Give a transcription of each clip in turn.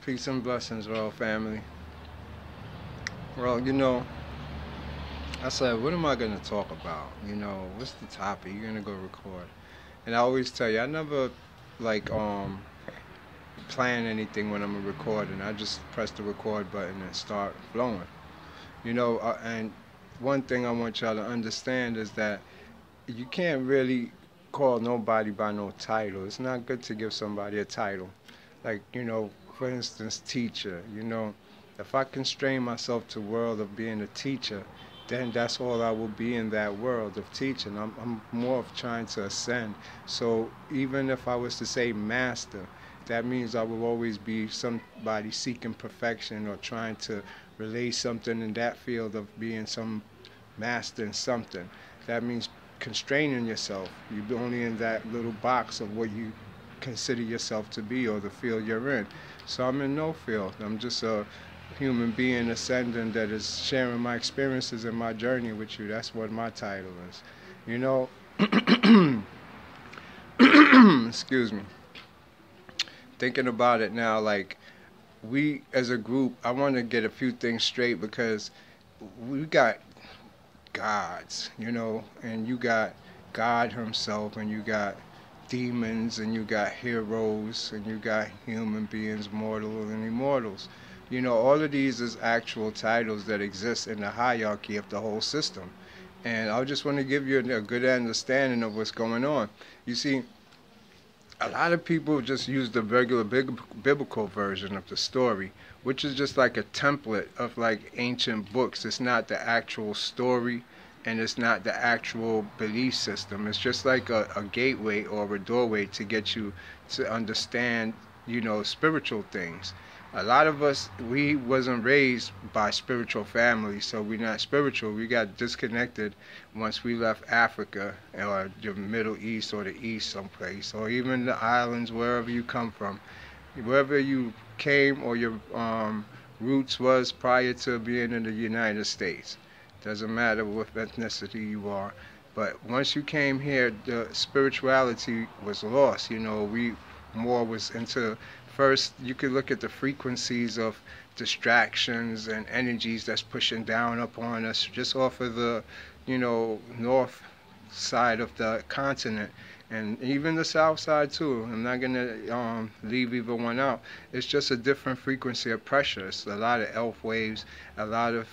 Peace and blessings, royal family. Well, I said, what am I going to talk about? What's the topic? You're going to go record. And I always tell you, I never, like, plan anything when I'm recording. I just press the record button and start flowing. And one thing I want y'all to understand is that you can't really call nobody by no title. It's not good to give somebody a title. Like, for instance, teacher. If I constrain myself to the world of being a teacher, then that's all I will be in that world of teaching. I'm more of trying to ascend. So even if I was to say master, that means I will always be somebody seeking perfection or trying to relay something in that field of being some master in something. That means constraining yourself. You're only in that little box of what you consider yourself to be or the field you're in. So I'm in no field. I'm just a human being ascending that is sharing my experiences and my journey with you. That's what my title is. Excuse me. Thinking about it now, like, we as a group, I want to get a few things straight because we got gods, and you got God himself, and you got demons, and you got heroes, and you got human beings, mortal and immortals. All of these is actual titles that exist in the hierarchy of the whole system. And I just want to give you a good understanding of what's going on. You see, a lot of people just use the regular biblical version of the story, which is just like a template of like ancient books. It's not the actual story, and it's not the actual belief system. It's just like a gateway or a doorway to get you to understand, spiritual things. A lot of us, we wasn't raised by spiritual families, so we're not spiritual. We got disconnected once we left Africa or the Middle East or the East someplace, or even the islands, wherever you come from. Wherever you came or your roots was prior to being in the United States. Doesn't matter what ethnicity you are. But once you came here, the spirituality was lost. We more was into, first, you could look at the frequencies of distractions and energies that's pushing down upon us just off of the, north side of the continent. And even the south side too. I'm not going to leave either one out. It's just a different frequency of pressure. It's a lot of elf waves, a lot of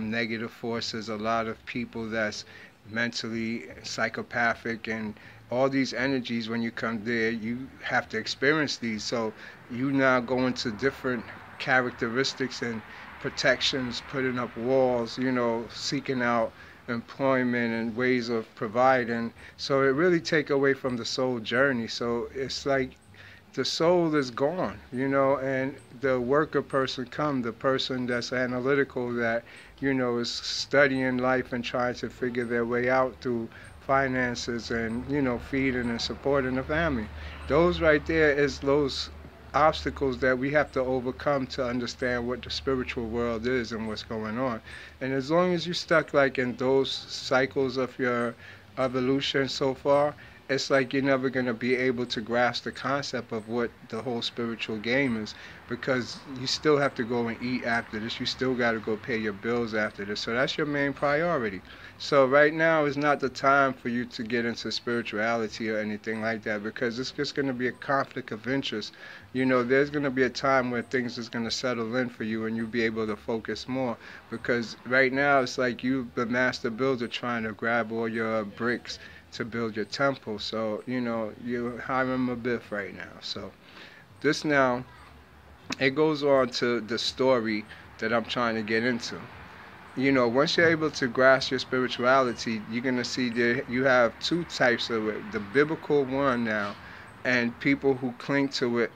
negative forces, a lot of people that's mentally psychopathic, and all these energies. When you come there, you have to experience these. So you now go into different characteristics and protections, putting up walls, seeking out employment and ways of providing. So it really take away from the soul journey. So it's like the soul is gone, and the worker person come, the person that's analytical, that, is studying life and trying to figure their way out through finances and, feeding and supporting the family. Those right there is those obstacles that we have to overcome to understand what the spiritual world is and what's going on. And as long as you're stuck like in those cycles of your evolution so far, it's like you're never going to be able to grasp the concept of what the whole spiritual game is, because you still have to go and eat after this. You still got to go pay your bills after this. So that's your main priority. So right now is not the time for you to get into spirituality or anything like that, because it's just going to be a conflict of interest. There's going to be a time where things is going to settle in for you and you'll be able to focus more, because right now it's like you, the master builder, trying to grab all your bricks to build your temple. So, you're hiring a biff right now. So this now, it goes on to the story that I'm trying to get into. Once you're able to grasp your spirituality, you're going to see that you have two types of it. The biblical one now, and people who cling to it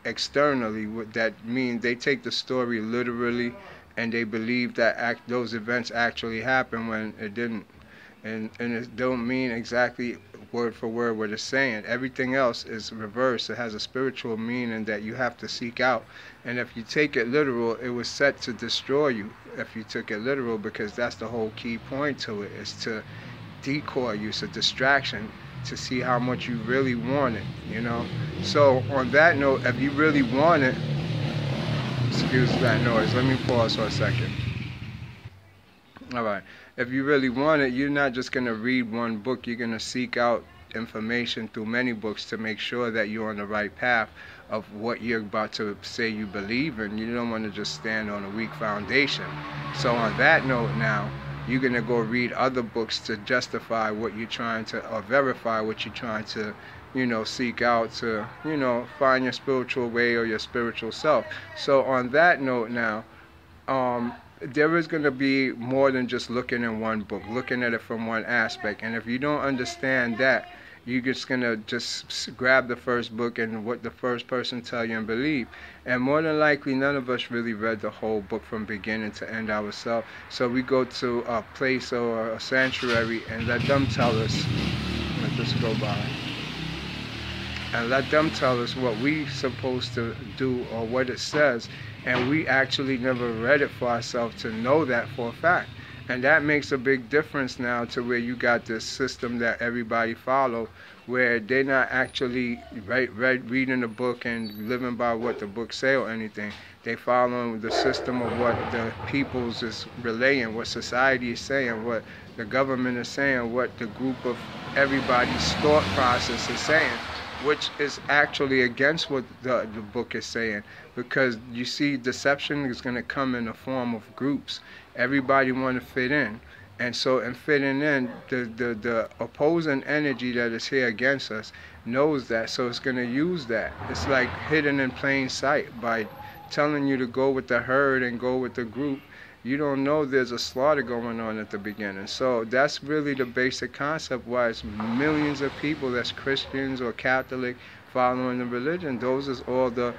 externally. What that means, they take the story literally, and they believe that those events actually happened when it didn't. And it don't mean exactly word for word what it's saying. Everything else is reversed. It has a spiritual meaning that you have to seek out. And if you take it literal, it was set to destroy you if you took it literal, because that's the whole key point to it, is to decoy you. It's a distraction to see how much you really want it, So on that note, if you really want it, excuse that noise. Let me pause for a second. All right. If you really want it, you're not just going to read one book. You're going to seek out information through many books to make sure that you're on the right path of what you're about to say you believe in. You don't want to just stand on a weak foundation. So on that note now, you're going to go read other books to justify what you're trying to, or verify what you're trying to, seek out to, find your spiritual way or your spiritual self. So on that note now, there is going to be more than just looking in one book, looking at it from one aspect. And if you don't understand that, you're just going to just grab the first book and what the first person tell you and believe. And more than likely, none of us really read the whole book from beginning to end ourselves. So we go to a place or a sanctuary and let them tell us, let this go by, and let them tell us what we supposed to do or what it says. And we actually never read it for ourselves to know that for a fact. And that makes a big difference now to where you got this system that everybody follow, where they're not actually reading the book and living by what the book say or anything. They following the system of what the peoples is relaying, what society is saying, what the government is saying, what the group of everybody's thought process is saying, which is actually against what the book is saying. Because you see, deception is going to come in the form of groups. Everybody want to fit in. And so in fitting in, the opposing energy that is here against us knows that, so it's going to use that. It's like hidden in plain sight. By telling you to go with the herd and go with the group, you don't know there's a slaughter going on at the beginning. So that's really the basic concept why it's millions of people that's Christians or Catholic following the religion. Those is all the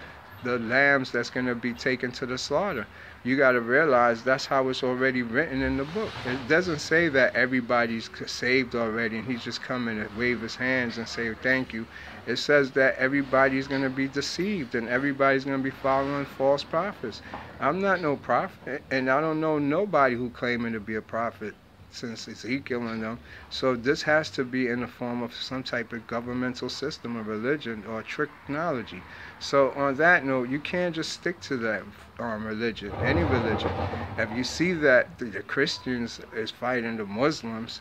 lambs that's going to be taken to the slaughter. You got to realize that's how it's already written in the book. It doesn't say that everybody's saved already and he's just coming and wave his hands and say thank you. It says that everybody's going to be deceived and everybody's going to be following false prophets. I'm not no prophet, and I don't know nobody who claiming to be a prophet since Ezekiel and them. So this has to be in the form of some type of governmental system or religion or technology. So on that note, you can't just stick to that religion, any religion. If you see that the Christians is fighting the Muslims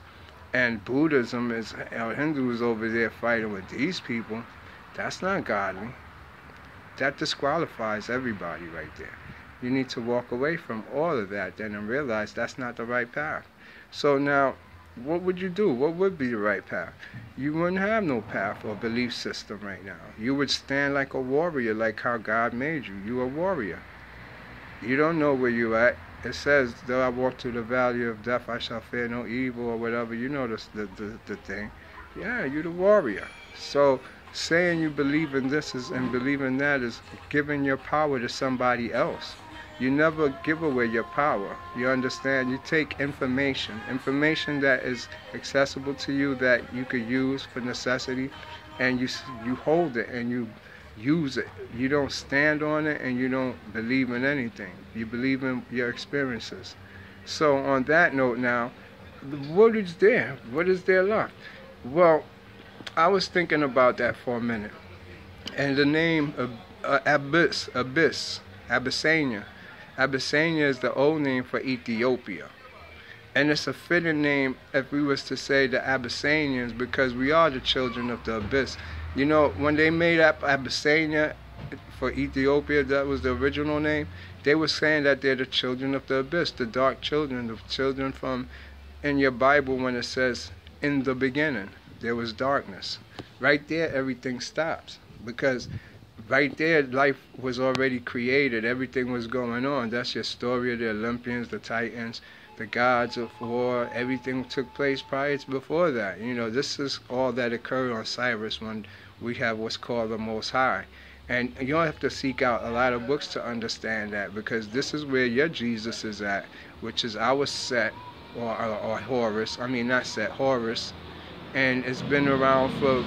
and Buddhism is, Hindus over there fighting with these people, that's not godly. That disqualifies everybody right there. You need to walk away from all of that then and realize that's not the right path. So now, what would you do? What would be the right path? You wouldn't have no path or belief system right now. You would stand like a warrior, like how God made you. You're a warrior. You don't know where you're at. It says, though I walk through the valley of death, I shall fear no evil or whatever. You know the thing. Yeah, you're the warrior. So saying you believe in this and believe in that is giving your power to somebody else. You never give away your power. You understand? You take information that is accessible to you that you could use for necessity, and you hold it and you use it. You don't stand on it and you don't believe in anything. You believe in your experiences. So on that note now, what is there? What is there left? Well, I was thinking about that for a minute. And the name Abyssinia. Abyssinia is the old name for Ethiopia. And it's a fitting name if we was to say the Abyssinians, because we are the children of the abyss. You know, when they made up Abyssinia for Ethiopia, that was the original name, they were saying that they're the children of the abyss, the dark children, the children from, in your Bible when it says, in the beginning, there was darkness. Right there, everything stops. Because right there, life was already created. Everything was going on. That's your story of the Olympians, the Titans, the gods of war. Everything took place before that. You know, this is all that occurred on Cyrus when we have what's called the Most High. And you don't have to seek out a lot of books to understand that, because this is where your Jesus is at, which is our Set, or Horus. I mean, not Set, Horus. And it's been around for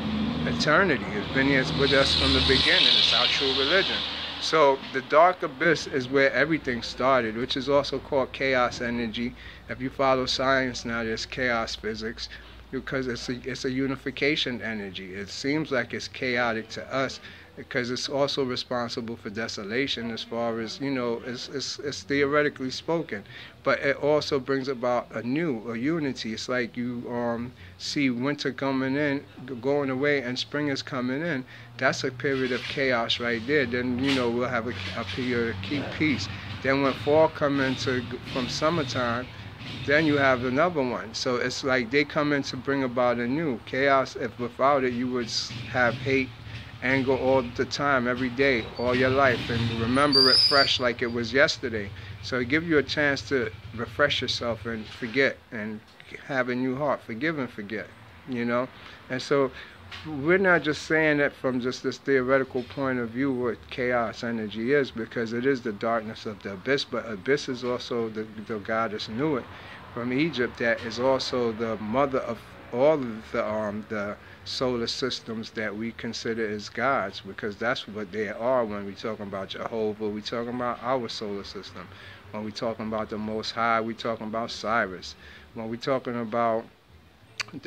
eternity. It's been here with us from the beginning. It's our true religion. So the dark abyss is where everything started, which is also called chaos energy. If you follow science now, there's chaos physics, because it's a unification energy. It seems like it's chaotic to us because it's also responsible for desolation as far as, it's theoretically spoken. But it also brings about a unity. It's like you see winter coming in, going away, and spring is coming in. That's a period of chaos right there. Then, we'll have a period of peace. Then when fall comes from summertime, then you have another one. So it's like they come in to bring about a new chaos. If without it, you would have hate, anger all the time, every day, all your life, and remember it fresh like it was yesterday. So it gives you a chance to refresh yourself and forget and have a new heart, forgive and forget, And so we're not just saying that from just this theoretical point of view what chaos energy is, because it is the darkness of the abyss, but abyss is also the goddess Nuit from Egypt, that is also the mother of all of the solar systems that we consider as gods, because that's what they are. When we talking about Jehovah, we talking about our solar system. When we talking about the Most High, we talking about Cyrus. When we talking about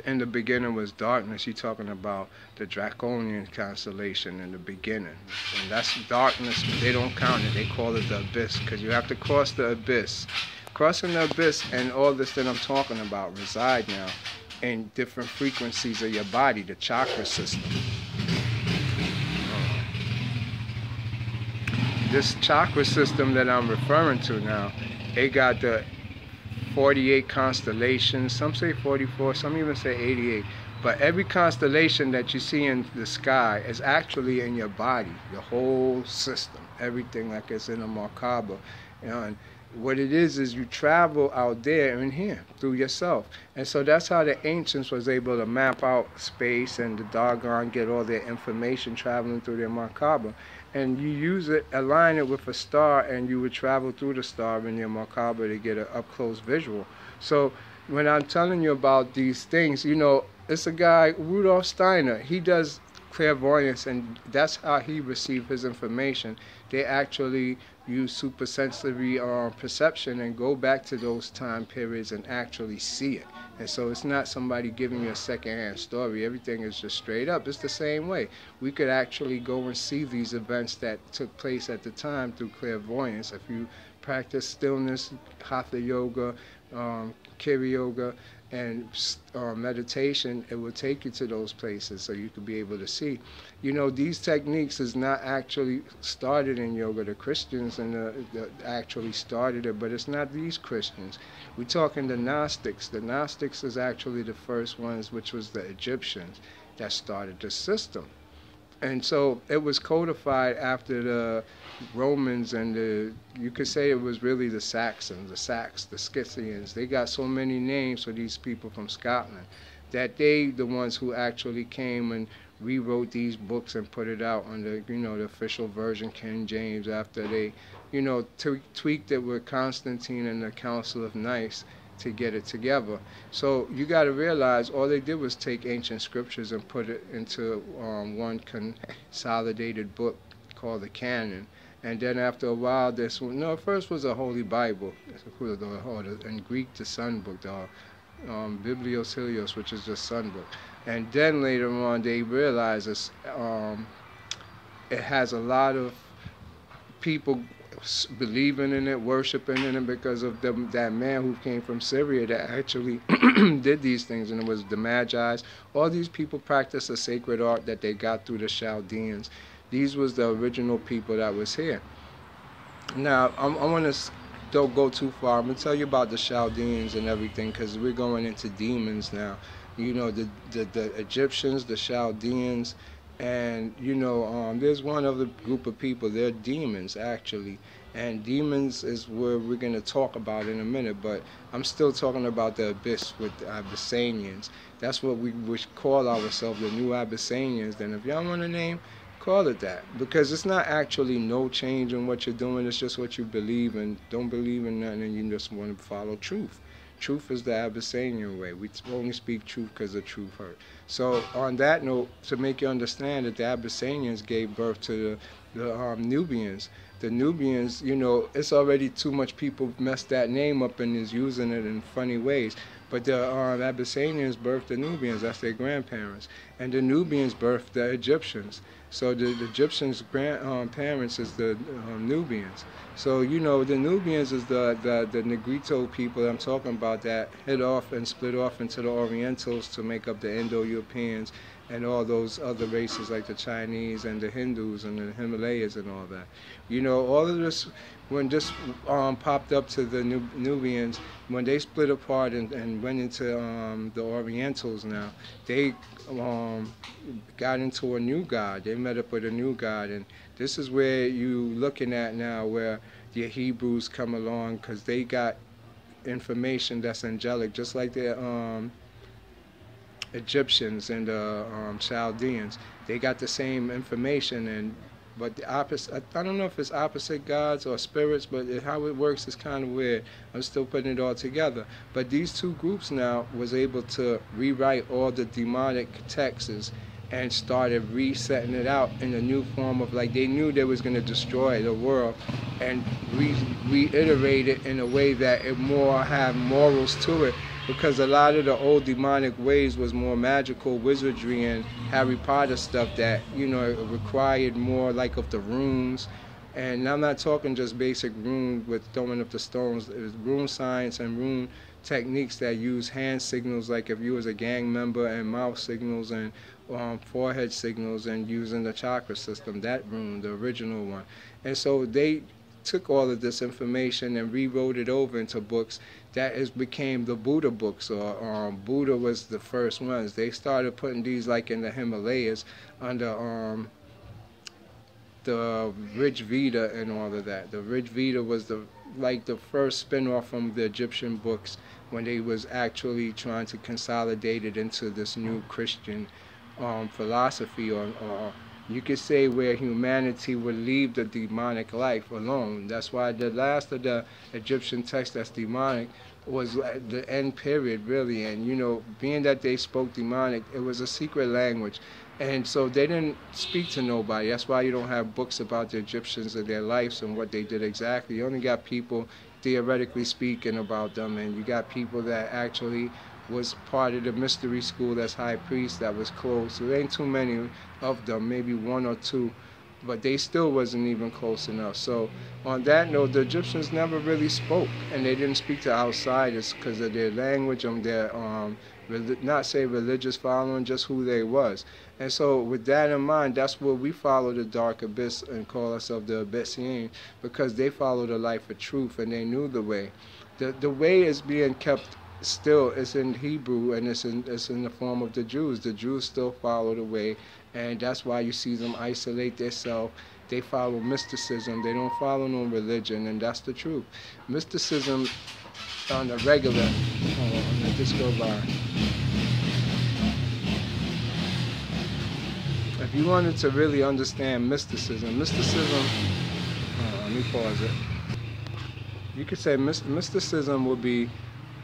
in the beginning was darkness, you're talking about the Draconian constellation in the beginning. And that's darkness, but they don't count it. They call it the abyss, because you have to cross the abyss. Crossing the abyss and all this that I'm talking about reside now in different frequencies of your body, the chakra system. This chakra system that I'm referring to now, it got the 48 constellations, some say 44, some even say 88. But every constellation that you see in the sky is actually in your body, the whole system, everything like it's in a Merkaba. And what it is you travel out there and here through yourself. And so that's how the ancients was able to map out space and the doggone get all their information traveling through their Merkaba. And you use it, align it with a star, and you would travel through the star in your Merkaba to get an up-close visual. So when I'm telling you about these things, it's a guy, Rudolf Steiner, he does clairvoyance, and that's how he received his information. They actually use supersensory perception and go back to those time periods and actually see it. And so it's not somebody giving you a secondhand story. Everything is just straight up. It's the same way. We could actually go and see these events that took place at the time through clairvoyance. If you practice stillness, hatha yoga, kriya yoga, and meditation, it will take you to those places so you could be able to see. These techniques is not actually started in yoga. The Christians actually started it, but it's not these Christians. We're talking the Gnostics. The Gnostics is actually the first ones, which was the Egyptians, that started the system. And so it was codified after the Romans and you could say it was really the Saxons, the Sacs, the Scythians. They got so many names for these people from Scotland that the ones who actually came and rewrote these books and put it out on the official version, King James, after they, tweaked it with Constantine and the Council of Nice to get it together. So you got to realize all they did was take ancient scriptures and put it into one consolidated book called the Canon. And then after a while, first was a Holy Bible, in Greek the Sun Book, the Biblios Helios, which is the Sun Book. And then later on, they realized it has a lot of people believing in it, worshiping in it, because of that man who came from Syria that actually did these things, and it was the Magi's. All these people practiced a sacred art that they got through the Chaldeans. These was the original people that was here. Now, I want to don't go too far. I'm going to tell you about the Chaldeans and everything, because we're going into demons now. The Egyptians, the Chaldeans, and there's one other group of people. They're demons, actually, and demons is where we're going to talk about in a minute. But I'm still talking about the abyss with the Abyssinians. That's what we would call ourselves, the new Abyssinians. Then if y'all want a name, call it that, because it's not actually no change in what you're doing. It's just what you believe, and don't believe in nothing, and you just want to follow truth. Truth is the Abyssinian way. We only speak truth because the truth hurt. So on that note, to make you understand that the Abyssinians gave birth to the Nubians. The Nubians, it's already too much people messed that name up and is using it in funny ways. But the Abyssinians birthed the Nubians. That's their grandparents. And the Nubians birthed the Egyptians. So the Egyptians' grandparents is the Nubians. So, you know, the Nubians is the Negrito people I'm talking about that hit off and split off into the Orientals to make up the Indo-Europeans and all those other races like the Chinese and the Hindus and the Himalayas and all that. You know, all of this, when this popped up to the Nubians, when they split apart and went into the Orientals now, they got into a new god. They met up with a new god, and this is where you looking at now where the Hebrews come along, because they got information that's angelic, just like the Egyptians and the Chaldeans. They got the same information, and but the opposite. I don't know if it's opposite gods or spirits, but how it works is kind of weird. I'm still putting it all together. But these two groups now was able to rewrite all the demonic texts and started resetting it out in a new form of, like, they knew they was going to destroy the world, and reiterate it in a way that it more have morals to it, because a lot of the old demonic ways was more magical wizardry and Harry Potter stuff that, you know, it required more like of the runes. And I'm not talking just basic rune with throwing up the stones. It was rune science and rune techniques that use hand signals, like if you was a gang member, and mouth signals and forehead signals, and using the chakra system, that rune, the original one. And so they took all of this information and rewrote it over into books that became the Buddha books, or Buddha was the first ones. They started putting these like in the Himalayas under the Rig Veda and all of that. The Rig Veda was the first spin-off from the Egyptian books, when they was actually trying to consolidate it into this new Christian philosophy, or you could say where humanity would leave the demonic life alone. That's why the last of the Egyptian text that's demonic was the end period, really. And, you know, being that they spoke demonic, it was a secret language. And so they didn't speak to nobody. That's why you don't have books about the Egyptians and their lives and what they did exactly. You only got people theoretically speaking about them, and you got people that actually was part of the mystery school that's high priest that was close. So there ain't too many of them, maybe one or two, but they still wasn't even close enough. So on that note, the Egyptians never really spoke, and they didn't speak to outsiders because of their language and their not say religious following, just who they was. And so with that in mind, that's where we follow the dark abyss and call ourselves the Abyssinians, because they follow the life of truth and they knew the way. The way is being kept still. It's in Hebrew, and it's in the form of the Jews. The Jews still follow the way, and that's why you see them isolate themselves. They follow mysticism. They don't follow no religion, and that's the truth. Mysticism on the regular. Hold on, let this go by. If you wanted to really understand mysticism, let me pause it. You could say mysticism would be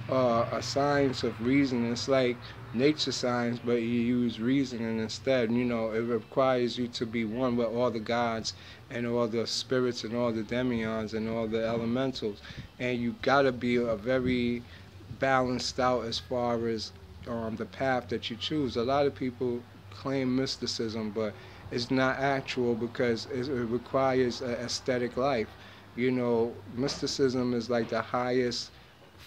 a science of reason. It's like nature science, but you use reasoning instead. You know, it requires you to be one with all the gods and all the spirits and all the demions and all the elementals, and you gotta be a very balanced out as far as the path that you choose. A lot of people claim mysticism, but it's not actual, because it requires an aesthetic life. You know, mysticism is like the highest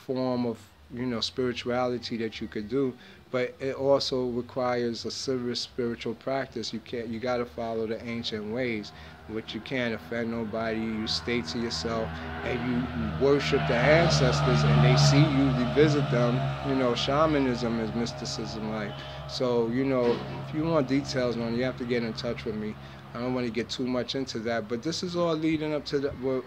form of, you know, spirituality that you could do, but it also requires a serious spiritual practice. You got to follow the ancient ways, which you can't offend nobody. You stay to yourself, and you worship the ancestors, and they see you, you visit them. You know, shamanism is mysticism like. So, you know, if you want details on it, you have to get in touch with me. I don't want to get too much into that, but this is all leading up to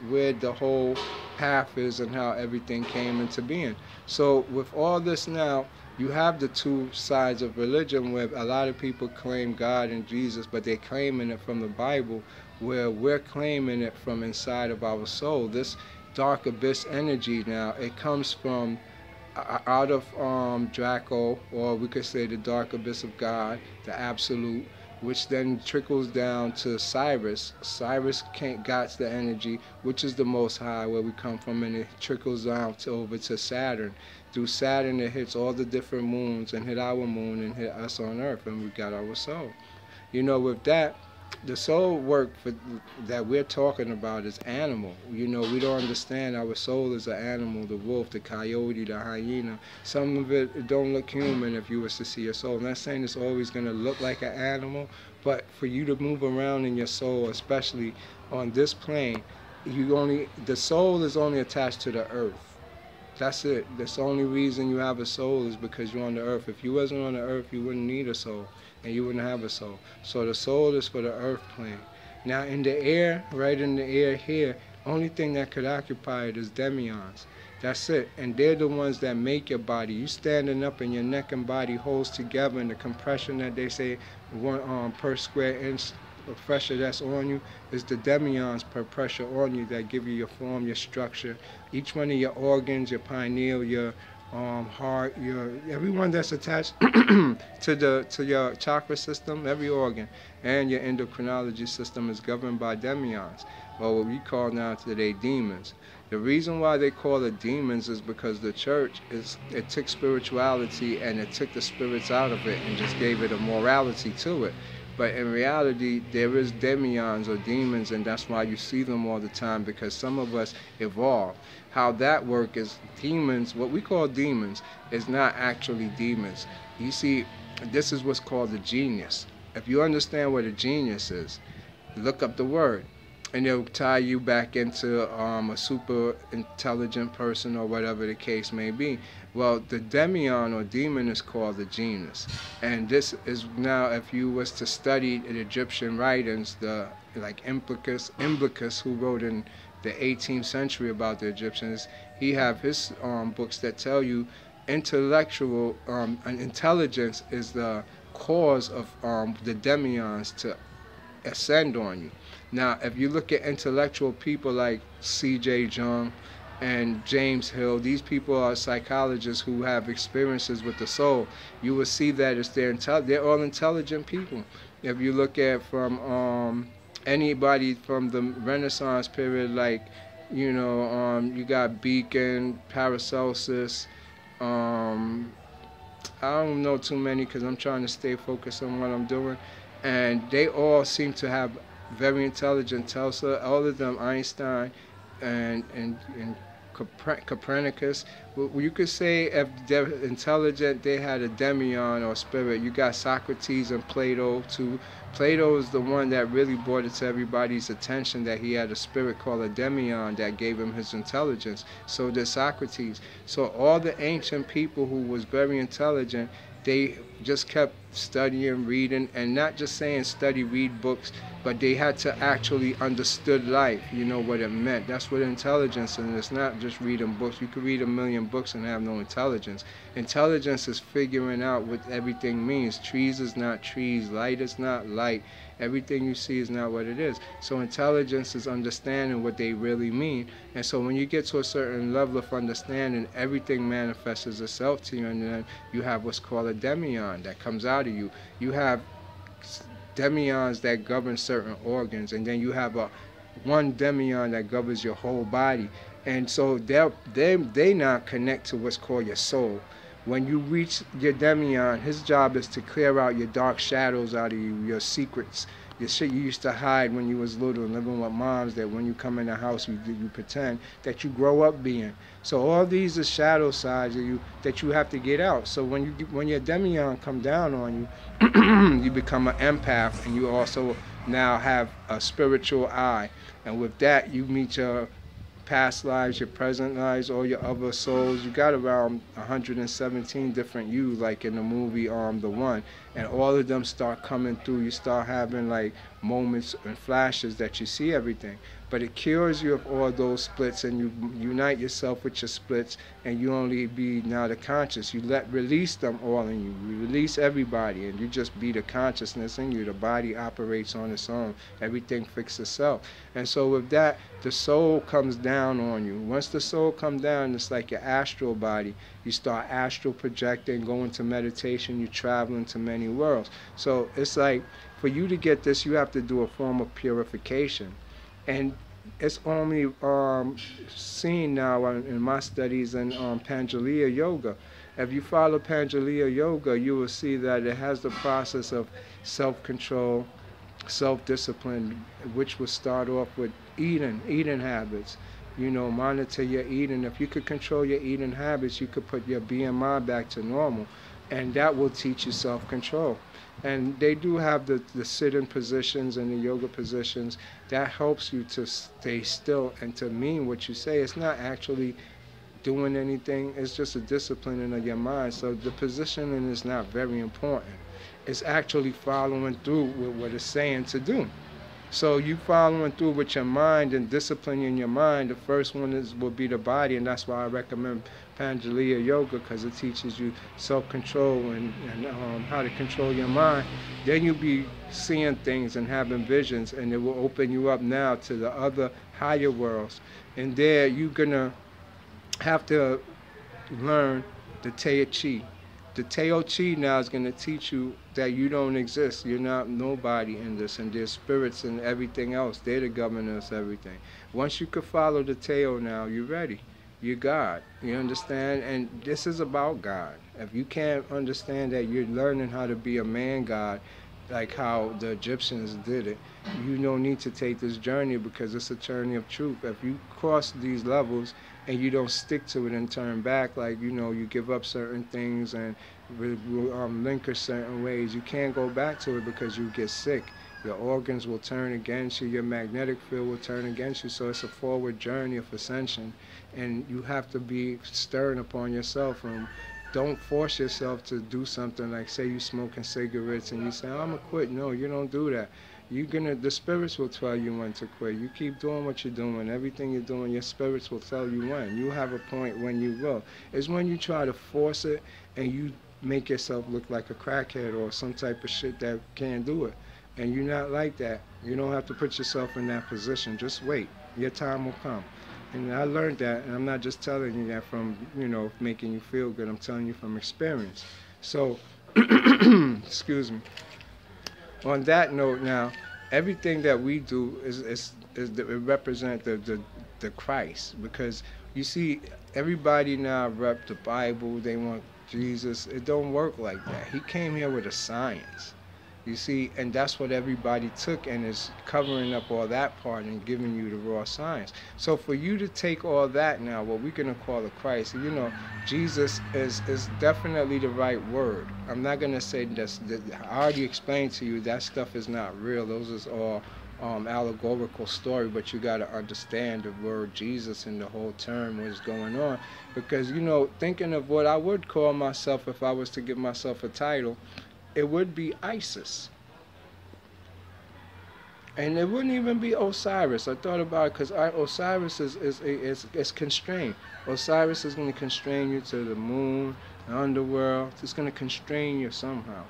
where the whole path is and how everything came into being. So with all this now, you have the two sides of religion, where a lot of people claim God and Jesus, but they're claiming it from the Bible, where we're claiming it from inside of our soul. This dark abyss energy now, it comes from out of Draco, or we could say the dark abyss of God, the absolute, which then trickles down to Cyrus. Cyrus got the energy, which is the Most High, where we come from, and it trickles down over to Saturn. Through Saturn, it hits all the different moons and hit our moon and hit us on Earth, and we got our soul. With that, the soul work that we're talking about is animal. We don't understand our soul is an animal, the wolf, the coyote, the hyena. Some of it don't look human if you was to see your soul. I'm not saying it's always going to look like an animal, but for you to move around in your soul, especially on this plane, the soul is only attached to the earth. That's it. That's the only reason you have a soul is because you're on the earth. If you wasn't on the earth, you wouldn't need a soul, and you wouldn't have a soul. So the soul is for the earth plane. Now in the air, right in the air here, only thing that could occupy it is demions. That's it. And they're the ones that make your body. You standing up and your neck and body holds together, and the compression that they say per square inch of pressure that's on you is the demions per pressure on you that give you your form, your structure. Each one of your organs, your pineal, your heart, everyone that's attached to your chakra system, every organ, and your endocrinology system is governed by demions, or what we call now today demons. The reason why they call it demons is because the church it took spirituality and it took the spirits out of it and just gave it a morality to it. But in reality, there is demions or demons, and that's why you see them all the time, because some of us evolve. How that works is demons, what we call demons, is not actually demons. You see, this is what's called a genius. If you understand what a genius is, look up the word, and it'll tie you back into a super intelligent person or whatever the case may be. Well, the demion or demon is called the genius. And this is now, if you was to study the Egyptian writings, like Imblicus, who wrote in the 18th century about the Egyptians, he have his books that tell you intellectual intelligence is the cause of the demions to ascend on you. Now, if you look at intellectual people like C.J. Jung and James Hill, these people are psychologists who have experiences with the soul. You will see that they're all intelligent people. If you look at from anybody from the Renaissance period, like you got Bacon, Paracelsus. I don't know too many because I'm trying to stay focused on what I'm doing, and they all seem to have very intelligent Tesla, all of them, Einstein and Copernicus. Well, you could say if they're intelligent, they had a demion or spirit. You got Socrates and Plato too. Plato is the one that really brought it to everybody's attention that he had a spirit called a demion that gave him his intelligence. So did Socrates. So all the ancient people who was very intelligent, they just kept studying, reading, and not just saying study, read books, but they had to actually understood life, what it meant. That's what intelligence is, and it's not just reading books. You could read 1,000,000 books and have no intelligence. Intelligence is figuring out what everything means. Trees is not trees, light is not light. Everything you see is not what it is. So intelligence is understanding what they really mean. And so when you get to a certain level of understanding, everything manifests itself to you, and then you have what's called a demion that comes out of you. You have demions that govern certain organs, and then you have one demion that governs your whole body. And so they now connect to what's called your soul. When you reach your demion, his job is to clear out your dark shadows out of you, your secrets, your shit you used to hide when you was little and living with moms, that when you come in the house you pretend that you grow up being. So all these are shadow sides of you that you have to get out. So when your demion come down on you, you become an empath, and you also now have a spiritual eye. And with that, you meet your past lives, your present lives, all your other souls. You got around 117 different you, like in the movie The One, and all of them start coming through. You start having like moments and flashes that you see everything. But it cures you of all those splits, and you unite yourself with your splits, and you only be now the conscious. You release them all in you. You release everybody, and you just be the consciousness in you. The body operates on its own. Everything fixes itself. And so with that, the soul comes down on you. Once the soul comes down, it's like your astral body. You start astral projecting, go into meditation, you travel into many worlds. So it's like, for you to get this, you have to do a form of purification. And it's only seen now in my studies in Panjaliya Yoga. If you follow Panjaliya Yoga, you will see that it has the process of self-control, self-discipline, which will start off with eating habits. Monitor your eating. If you could control your eating habits, you could put your BMI back to normal, and that will teach you self-control. And they do have the sit-in positions and the yoga positions that helps you to stay still and to mean what you say. It's not actually doing anything. It's just a discipline of your mind. So the positioning is not very important. It's actually following through with what it's saying to do. So you following through with your mind and disciplining your mind. The first one will be the body, and that's why I recommend Panjaliya Yoga, because it teaches you self-control and how to control your mind. Then you'll be seeing things and having visions, and it will open you up now to the other higher worlds. And there you're going to have to learn the Tai Chi. The Tai Chi now is going to teach you that you don't exist. You're not nobody in this, and there's spirits and everything else. They're the governors, everything. once you could follow the tail now, you're ready. You're God. You understand? And this is about God. If you can't understand that you're learning how to be a man God, like how the Egyptians did it, you don't need to take this journey, because it's a journey of truth. If you cross these levels and you don't stick to it and turn back, like, you know, you give up certain things and relinquish certain ways, you can't go back to it because you get sick. Your organs will turn against you. Your magnetic field will turn against you. So it's a forward journey of ascension. And you have to be stern upon yourself. And don't force yourself to do something like, say you smoking cigarettes and you say, I'm going to quit. No, you don't do that. The spirits will tell you when to quit. You keep doing what you're doing. Everything you're doing, your spirits will tell you when. You have a point when you will. It's when you try to force it and you make yourself look like a crackhead or some type of shit that can't do it. And you're not like that. You don't have to put yourself in that position. Just wait. Your time will come. And I learned that, and I'm not just telling you that from, you know, making you feel good. I'm telling you from experience. So, excuse me. On that note now, everything that we do it represents the Christ. Because you see, everybody now rep the Bible. They want Jesus. It don't work like that. He came here with a science. You see, and that's what everybody took and is covering up all that part and giving you the raw science. So for you to take all that now, what we're going to call the Christ, you know, Jesus is definitely the right word. I'm not going to say that I already explained to you that stuff is not real. Those is all allegorical story, but you got to understand the word Jesus and the whole term, what's going on. Because, you know, thinking of what I would call myself if I was to give myself a title, it would be Isis. And it wouldn't even be Osiris. I thought about it because Osiris is constrained. Osiris is going to constrain you to the moon, the underworld. It's going to constrain you somehow.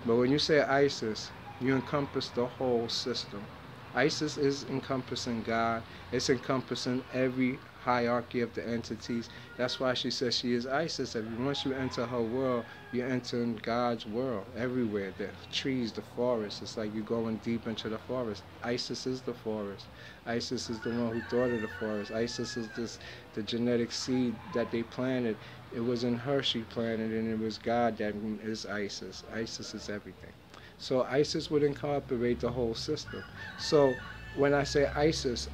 But when you say Isis, you encompass the whole system. Isis is encompassing God. It's encompassing every hierarchy of the entities. That's why she says she is Isis. Once you enter her world, you enter in God's world everywhere. The trees, the forest. It's like you're going deep into the forest. Isis is the forest. Isis is the one who thought of the forest. Isis is the genetic seed that they planted. It was in her she planted, and it was God that is Isis. Isis is everything. So Isis would incorporate the whole system. So when I say Isis,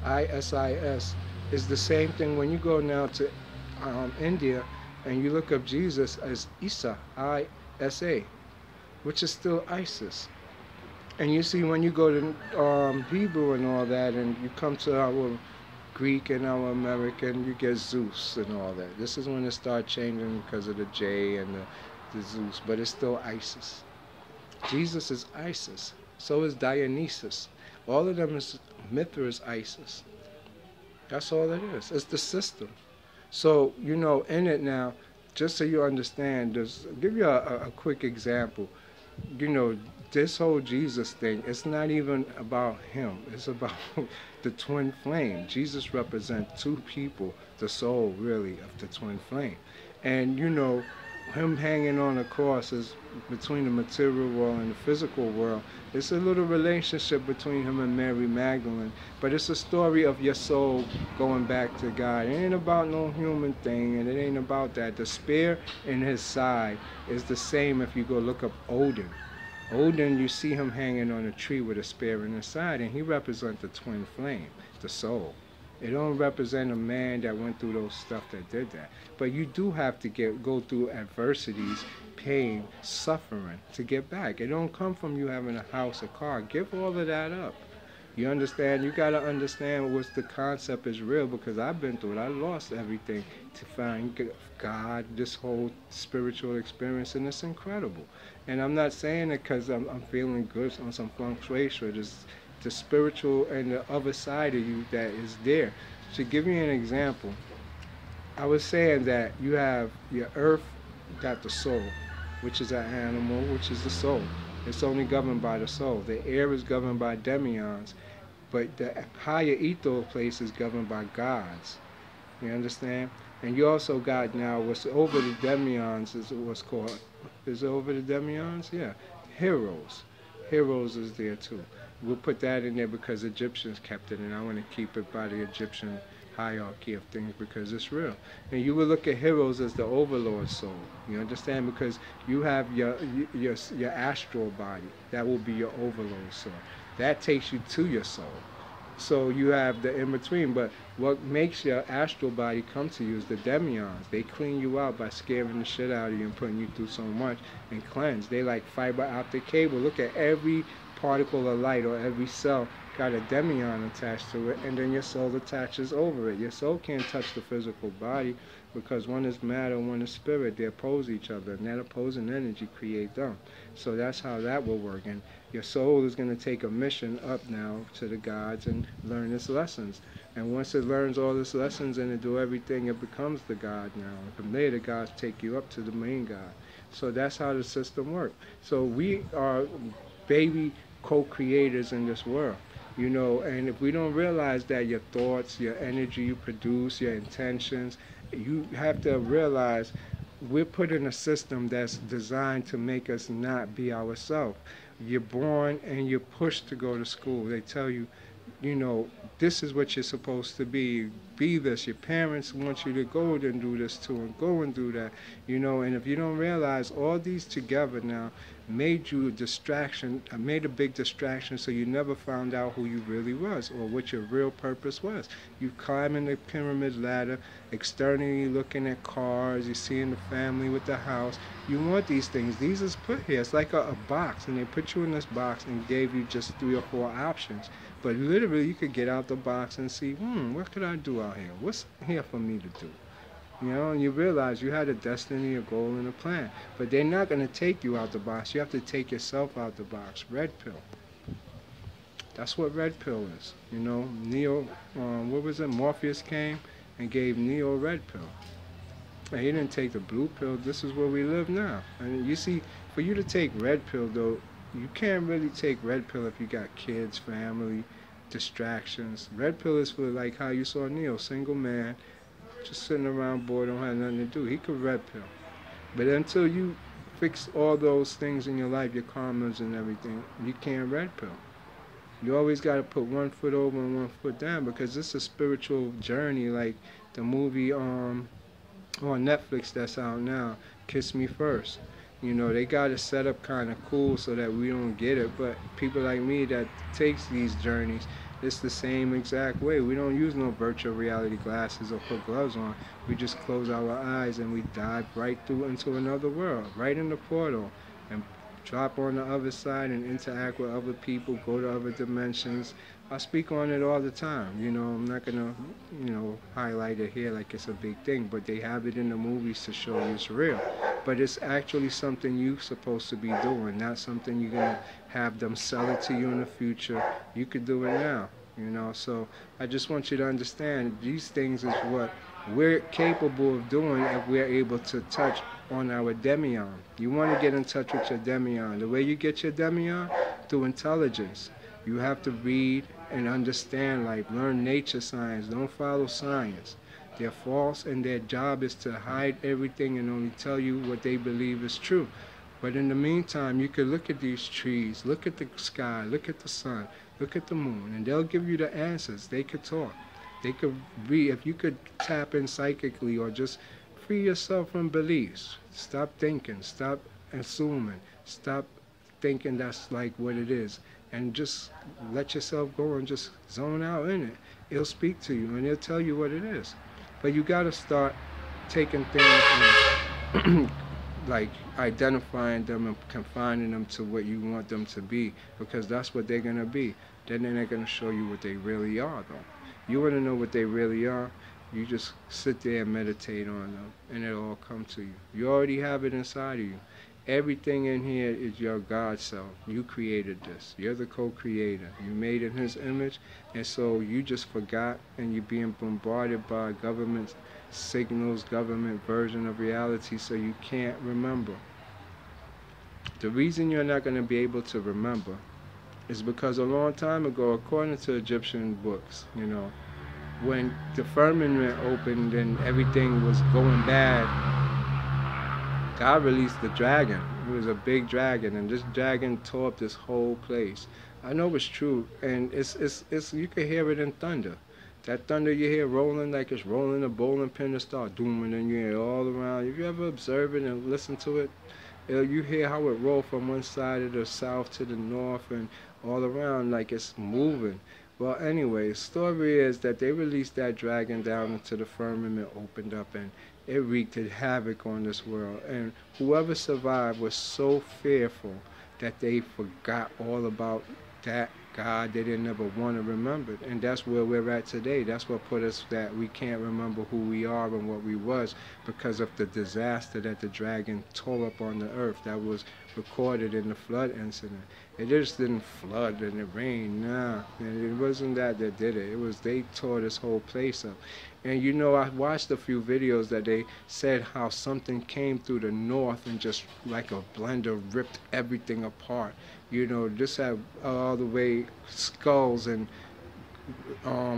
ISIS, is the same thing when you go now to India and you look up Jesus as Isa, I-S-A, which is still Isis. And you see when you go to Hebrew and all that, and you come to our Greek and our American, you get Zeus and all that. This is when it starts changing because of the J and the Zeus, but it's still Isis. Jesus is Isis. So is Dionysus. All of them is Mithra is Isis. That's all it is. It's the system. So, you know, in it now, just so you understand, just give you a quick example. You know, this whole Jesus thing, it's not even about him. It's about the twin flame. Jesus represents two people, the soul, really, of the twin flame. And, you know, him hanging on the cross is between the material world and the physical world. It's a little relationship between him and Mary Magdalene, but it's a story of your soul going back to God. It ain't about no human thing, and it ain't about that. The spear in his side is the same if you go look up Odin. Odin, you see him hanging on a tree with a spear in his side, and he represents the twin flame, the soul. It don't represent a man that went through those stuff that did that. But you do have to go through adversities, pain, suffering to get back. It don't come from you having a house, a car. Give all of that up. You understand? You got to understand what the concept is real, because I've been through it. I lost everything to find God, this whole spiritual experience, and it's incredible. And I'm not saying it because I'm feeling good on some feng shui. There's the spiritual and the other side of you that is there. To give you an example, I was saying that you have your earth got the soul, which is an animal, which is the soul. It's only governed by the soul. The air is governed by demions, but the higher ether place is governed by gods. You understand? And you also got now what's over the demions is what's called, is over the demions? Yeah, heroes. Heroes is there too. We'll put that in there because Egyptians kept it, and I want to keep it by the Egyptian hierarchy of things because it's real. And you will look at heroes as the overlord soul. You understand? Because you have your astral body. That will be your overlord soul. That takes you to your soul. So you have the in-between, but what makes your astral body come to you is the demions. They clean you out by scaring the shit out of you and putting you through so much and cleanse. They like fiber optic cable. Look at every particle of light or every cell got a demion attached to it, and then your soul attaches over it. Your soul can't touch the physical body because one is matter, one is spirit. They oppose each other, and that opposing energy creates them. So that's how that will work. And your soul is going to take a mission up now to the gods and learn its lessons. And once it learns all its lessons and it do everything, it becomes the god now. And from there, the gods take you up to the main god. So that's how the system works. So we are baby co-creators in this world. You know, and if we don't realize that your thoughts, your energy you produce, your intentions, you have to realize we're put in a system that's designed to make us not be ourselves. You're born and you're pushed to go to school. They tell you, you know, this is what you're supposed to be. Be this. Your parents want you to go and do this too, and go and do that. You know, and if you don't realize all these together now made you a distraction, made a big distraction, so you never found out who you really was or what your real purpose was. You climbing the pyramid ladder, externally looking at cars, you seeing the family with the house. You want these things. These is put here. It's like a box, and they put you in this box and gave you just 3 or 4 options. But literally, you could get out the box and see, what could I do out here? What's here for me to do? You know, and you realize you had a destiny, a goal, and a plan. But they're not going to take you out the box. You have to take yourself out the box. Red pill. That's what red pill is. You know, Neo, what was it? Morpheus came and gave Neo red pill. And he didn't take the blue pill. This is where we live now. And you see, for you to take red pill, though, you can't really take red pill if you got kids, family, distractions. Red pill is for like how you saw Neo, single man, just sitting around bored, don't have nothing to do. He could red pill. But until you fix all those things in your life, your karmas and everything, you can't red pill. You always got to put one foot over and one foot down because it's a spiritual journey, like the movie on Netflix that's out now, Kiss Me First. You know, they got it set up kind of cool so that we don't get it, but people like me that takes these journeys, it's the same exact way. We don't use no virtual reality glasses or put gloves on. We just close our eyes and we dive right through into another world, right in the portal, and drop on the other side and interact with other people, go to other dimensions. I speak on it all the time. You know, I'm not going to, highlight it here like it's a big thing, but they have it in the movies to show you it's real. But it's actually something you're supposed to be doing, not something you're going to have them sell it to you in the future. You could do it now, So I just want you to understand these things is what we're capable of doing if we're able to touch on our demion. You want to get in touch with your demion. The way you get your demion? Through intelligence. You have to read and understand, like learn nature science. Don't follow science. They're false, and their job is to hide everything and only tell you what they believe is true. But in the meantime, you could look at these trees, look at the sky, look at the sun, look at the moon, and they'll give you the answers. They could talk. They could be, if you could tap in psychically or just free yourself from beliefs. Stop thinking, stop assuming, stop thinking that's like what it is, and just let yourself go and just zone out in it. It'll speak to you and it'll tell you what it is. But you got to start taking things and like identifying them and confining them to what you want them to be, because that's what they're going to be. Then they're not going to show you what they really are, though. You want to know what they really are, you just sit there and meditate on them, and it'll all come to you. You already have it inside of you. Everything in here is your God self. You created this. You're the co-creator. You made in His image, and so you just forgot, and you're being bombarded by government signals, government version of reality, so you can't remember. The reason you're not going to be able to remember is because a long time ago, according to Egyptian books, when the firmament opened and everything was going bad, God released the dragon. It was a big dragon, and this dragon tore up this whole place. I know it's true, and it's you can hear it in thunder. That thunder you hear rolling like it's rolling a bowling pin to start dooming, and you hear it all around. If you ever observe it and listen to it, you hear how it rolls from one side of the south to the north and all around like it's moving. Well, anyway, the story is that they released that dragon down into the firmament, opened up, and it wreaked havoc on this world. And whoever survived was so fearful that they forgot all about that God. They didn't ever want to remember it. And that's where we're at today. That's what put us that we can't remember who we are and what we was, because of the disaster that the dragon tore up on the earth that was recorded in the flood incident. It just didn't flood and it rained, nah. And it wasn't that did it. It was they tore this whole place up. And I watched a few videos that they said how something came through the north and just like a blender ripped everything apart. Just had all the way skulls and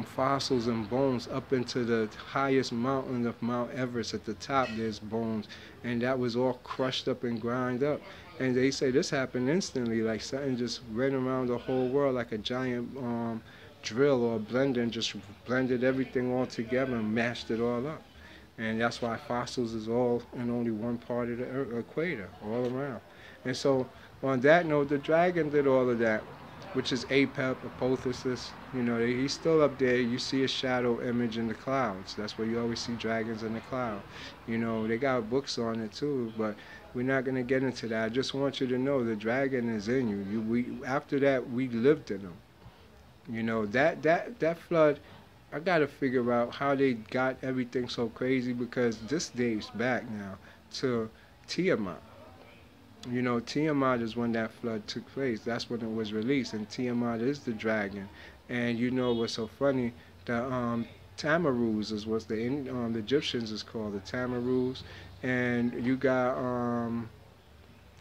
fossils and bones up into the highest mountain of Mount Everest. At the top there's bones, and that was all crushed up and ground up. And they say this happened instantly, like something just ran around the whole world like a giant drill or a blender and just blended everything all together and mashed it all up. And that's why fossils is all in only one part of the equator, all around. And so on that note, the dragon did all of that, which is Apep, Apotheosis. He's still up there. You see a shadow image in the clouds. That's where you always see dragons in the cloud. They got books on it too, but we're not going to get into that. I just want you to know the dragon is in you. After that, we lived in them. That flood, I got to figure out how they got everything so crazy, because this dates back now to Tiamat. Tiamat is when that flood took place. That's when it was released, and Tiamat is the dragon. And what's so funny? The Tamarus is what the Egyptians is called, the Tamarus. And you got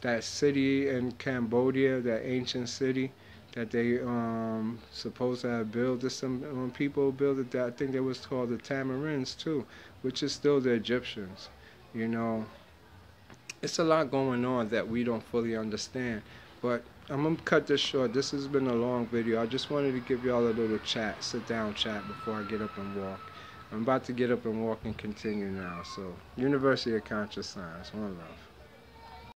that city in Cambodia, that ancient city that they supposed to have built. Some people built it. I think it was called the Tamarins too, which is still the Egyptians. It's a lot going on that we don't fully understand, but I'm going to cut this short. This has been a long video. I just wanted to give y'all a little chat, sit down chat before I get up and walk. I'm about to get up and walk and continue now. So, University of Conscious Science, one love.